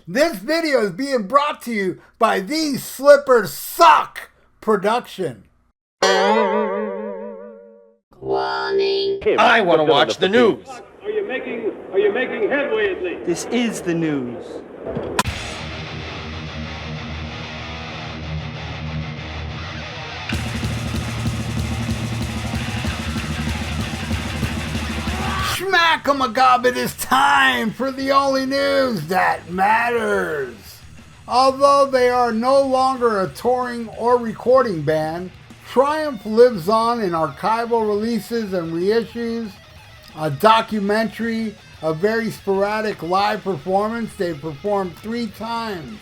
This video is being brought to you by These Slippers Suck Production. Warning. I want to watch the news. Are you making headway at least? This is the news. Schmack-a-magob, it is time for the only news that matters. Although they are no longer a touring or recording band, Triumph lives on in archival releases and reissues, a documentary, a very sporadic live performance. They've performed 3 times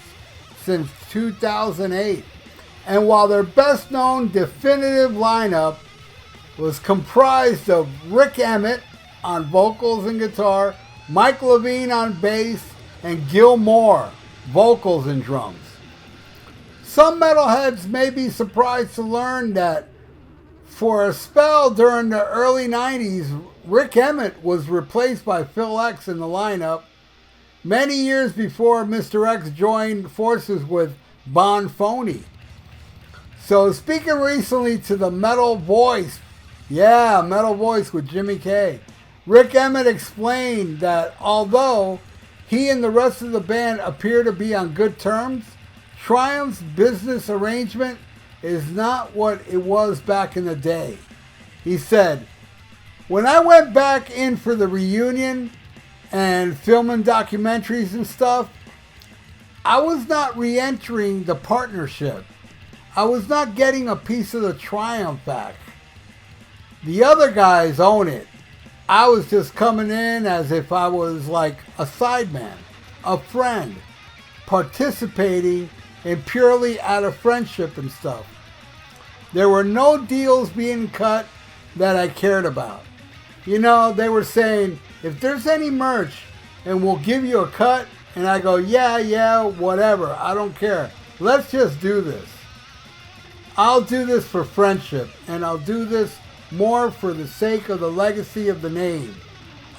since 2008. And while their best known definitive lineup was comprised of Rick Emmett on vocals and guitar, Mike Levine on bass, and Gil Moore, vocals and drums. Some metalheads may be surprised to learn that for a spell during the early 90s, Rick Emmett was replaced by Phil X in the lineup many years before Mr. X joined forces with Bon Phony. So speaking recently to the Metal Voice, Metal Voice with Jimmy K, Rick Emmett explained that although he and the rest of the band appear to be on good terms, Triumph's business arrangement is not what it was back in the day. He said, "When I went back in for the reunion and filming documentaries and stuff, I was not re-entering the partnership. I was not getting a piece of the Triumph back. The other guys own it. I was just coming in as if I was like a sideman, a friend, participating in purely out of friendship and stuff. There were no deals being cut that I cared about. You know, they were saying, if there's any merch and we'll give you a cut, and I go, yeah, whatever, I don't care. Let's just do this. I'll do this for friendship, and I'll do this more for the sake of the legacy of the name,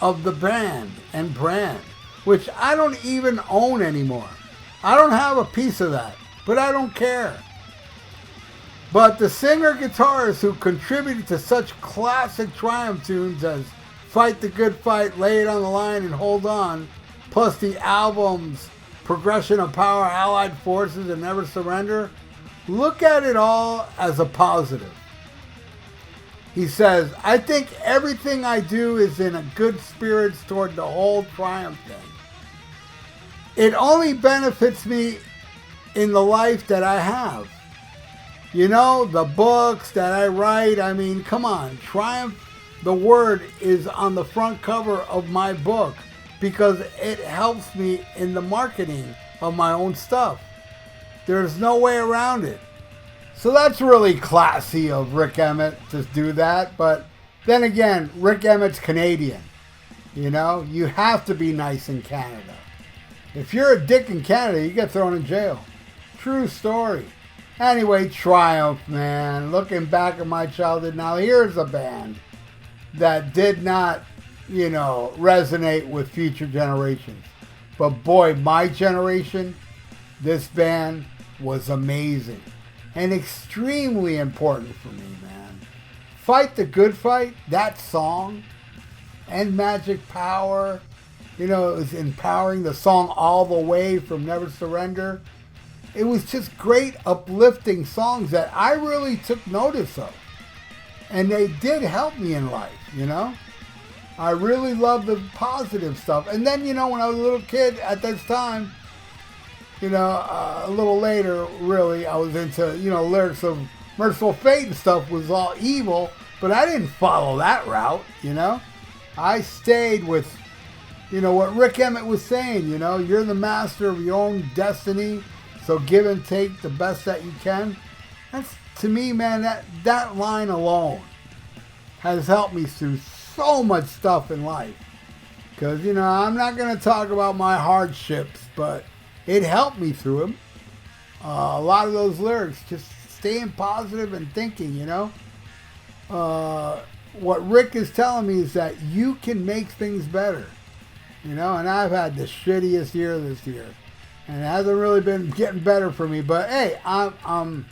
of the band and brand, which I don't even own anymore. I don't have a piece of that, but I don't care." But the singer-guitarist who contributed to such classic Triumph tunes as Fight the Good Fight, Lay It on the Line, and Hold On, plus the albums Progression of Power, Allied Forces, and Never Surrender, look at it all as a positive. He says, "I think everything I do is in a good spirits toward the whole Triumph thing. It only benefits me in the life that I have. You know, the books that I write, I mean, come on, Triumph, the word is on the front cover of my book because it helps me in the marketing of my own stuff. There's no way around it." So that's really classy of Rick Emmett to do that. But then again, Rick Emmett's Canadian. You know, you have to be nice in Canada. If you're a dick in Canada, you get thrown in jail. True story. Anyway, Triumph, man. Looking back at my childhood now, here's a band that did not, resonate with future generations. But boy, my generation, this band was amazing. And extremely important for me, man. Fight the Good Fight, that song, and Magic Power, it was empowering. The song All the Way from Never Surrender. It was just great, uplifting songs that I really took notice of. And they did help me in life, I really loved the positive stuff. And then, when I was a little kid at this time, a little later, really, I was into, lyrics of Merciful Fate and stuff was all evil, but I didn't follow that route, I stayed with, what Rick Emmett was saying, you're the master of your own destiny, so give and take the best that you can. That's, to me, man, that line alone has helped me through so much stuff in life. Because, I'm not going to talk about my hardships, but it helped me through them. A lot of those lyrics, just staying positive and thinking, What Rick is telling me is that you can make things better. And I've had the shittiest year this year. And it hasn't really been getting better for me. But hey, I'm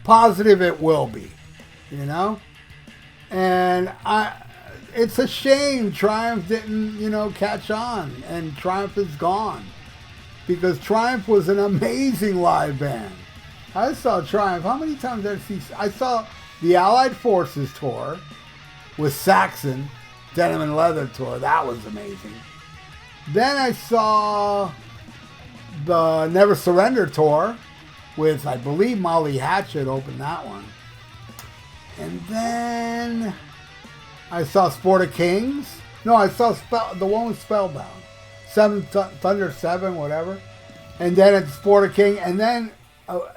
positive it will be, you know? And it's a shame Triumph didn't, catch on. And Triumph is gone. Because Triumph was an amazing live band. I saw Triumph. How many times did I see? I saw the Allied Forces tour with Saxon, Denim and Leather tour. That was amazing. Then I saw the Never Surrender tour with, I believe, Molly Hatchet opened that one. And then I saw Sport of Kings. No, I saw the one with Spellbound. Thunder 7, whatever. And then it's Sport of King. And then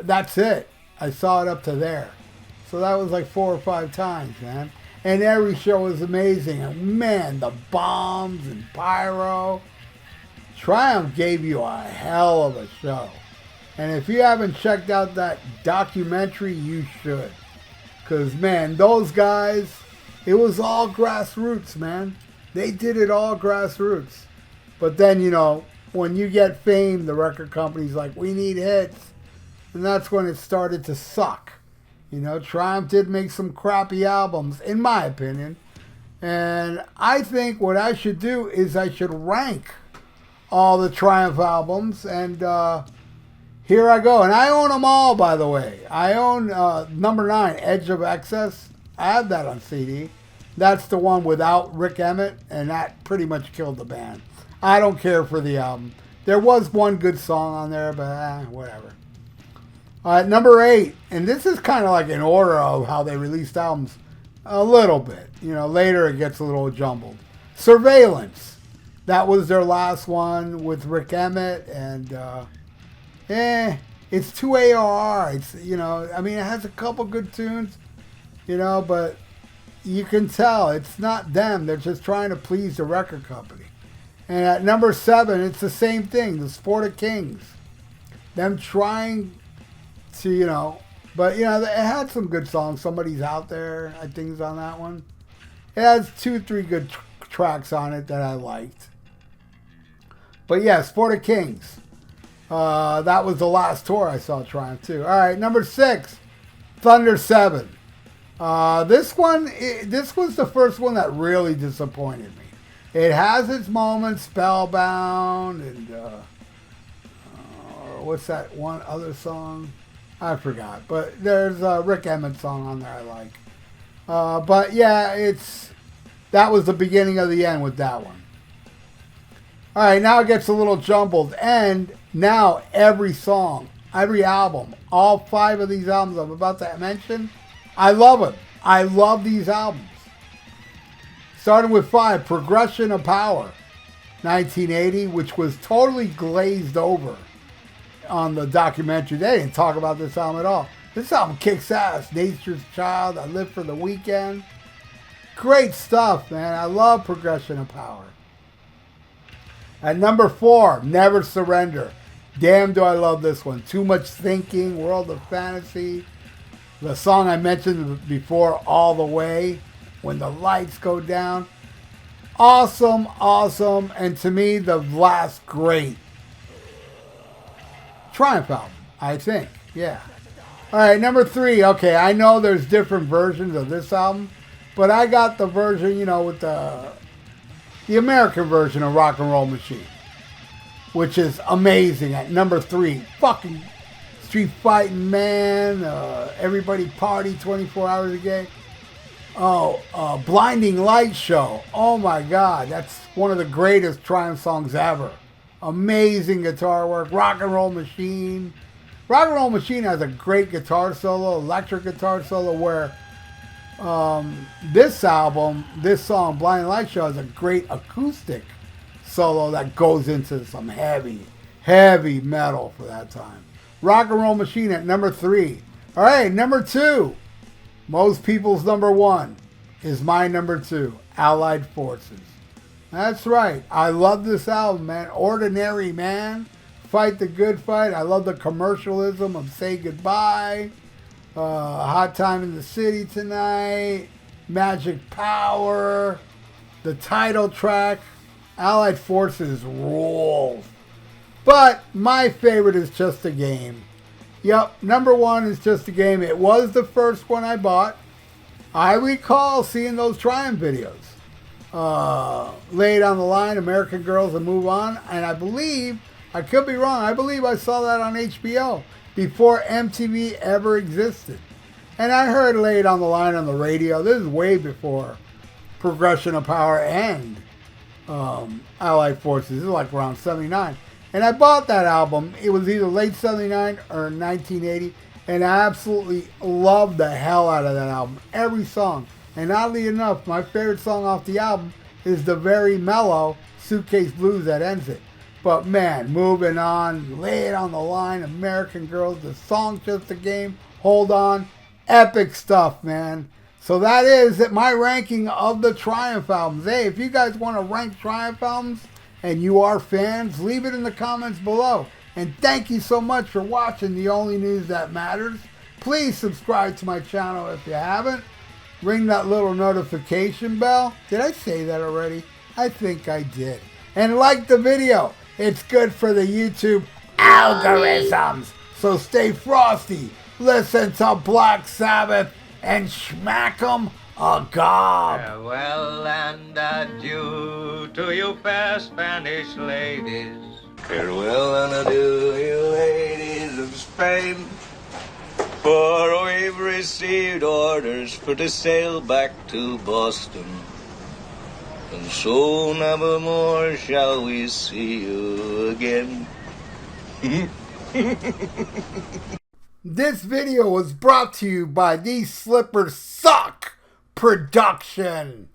that's it. I saw it up to there. So that was like 4 or 5 times, man. And every show was amazing. And man, the bombs and pyro. Triumph gave you a hell of a show. And if you haven't checked out that documentary, you should. Because, man, those guys, it was all grassroots, man. They did it all grassroots. But then, when you get fame, the record company's like, we need hits. And that's when it started to suck. Triumph did make some crappy albums, in my opinion. And I think what I should do is I should rank all the Triumph albums. And here I go. And I own them all, by the way. I own number 9, Edge of Excess. I have that on CD. That's the one without Rick Emmett. And that pretty much killed the band. I don't care for the album. There was one good song on there, but whatever. Number 8, and this is kind of like in order of how they released albums a little bit. Later it gets a little jumbled. Surveillance. That was their last one with Rick Emmett, and it's 2 ARR. It's, it has a couple good tunes, but you can tell it's not them. They're just trying to please the record company. And at number 7, it's the same thing, the Sport of Kings. Them trying to, but, it had some good songs. Somebody's Out There, I think, is on that one. It has 2, 3 good tracks on it that I liked. But, yeah, Sport of Kings. That was the last tour I saw Triumph, too. All right, number 6, Thunder 7. This was the first one that really disappointed me. It has its moments, Spellbound, and what's that one other song? I forgot. But there's a Rick Emmett song on there I like. But yeah, that was the beginning of the end with that one. All right, now it gets a little jumbled. And now every song, every album, all 5 of these albums I'm about to mention, I love them. I love these albums. Starting with 5, Progression of Power, 1980, which was totally glazed over on the documentary. They didn't talk about this album at all. This album kicks ass. Nature's Child, I Live for the Weekend. Great stuff, man. I love Progression of Power. At number 4, Never Surrender. Damn, do I love this one. Too Much Thinking, World of Fantasy. The song I mentioned before, All the Way. When the Lights Go Down. Awesome, awesome. And to me, the last great Triumph album, I think. Yeah. All right, number 3. Okay, I know there's different versions of this album, but I got the version, with the American version of Rock and Roll Machine, which is amazing. At number 3, fucking street fighting, man. Everybody party 24 hours a day. Blinding Light Show. Oh my God, that's one of the greatest Triumph songs ever. Amazing guitar work. Rock and Roll Machine. Rock and Roll Machine has a great guitar solo, electric guitar solo, where this album, this song, Blinding Light Show, has a great acoustic solo that goes into some heavy, heavy metal for that time. Rock and Roll Machine at number 3. All right, number 2. Most people's number 1 is my number 2, Allied Forces. That's right. I love this album, man. Ordinary Man. Fight the Good Fight. I love the commercialism of Say Goodbye. Hot Time in the City Tonight. Magic Power. The title track. Allied Forces rules. But my favorite is Just a Game. Yep, number one is Just a Game. It was the first one I bought. I recall seeing those Triumph videos. Lay It on the Line, American Girls, and Move On. And I believe, I could be wrong, I believe I saw that on HBO before MTV ever existed. And I heard Lay It on the Line on the radio. This is way before Progression of Power and Allied Forces. This is like around 79. And I bought that album. It was either late 79 or 1980. And I absolutely loved the hell out of that album. Every song. And oddly enough, my favorite song off the album is the very mellow Suitcase Blues that ends it. But man, Moving On, Lay It on the Line, American Girls, the song Just a Game, Hold On. Epic stuff, man. So that is my ranking of the Triumph albums. Hey, if you guys want to rank Triumph albums and you are fans, leave it in the comments below. And thank you so much for watching The Only News That Matters. Please subscribe to my channel if you haven't. Ring that little notification bell. Did I say that already? I think I did. And like the video. It's good for the YouTube algorithms. So stay frosty. Listen to Black Sabbath and smack 'em a gob. Farewell and adieu to you fair Spanish ladies. Farewell and adieu, you ladies of Spain. For we've received orders for to sail back to Boston. And so never more shall we see you again. This video was brought to you by These Slippers Suck Production.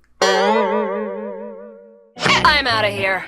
I'm out of here.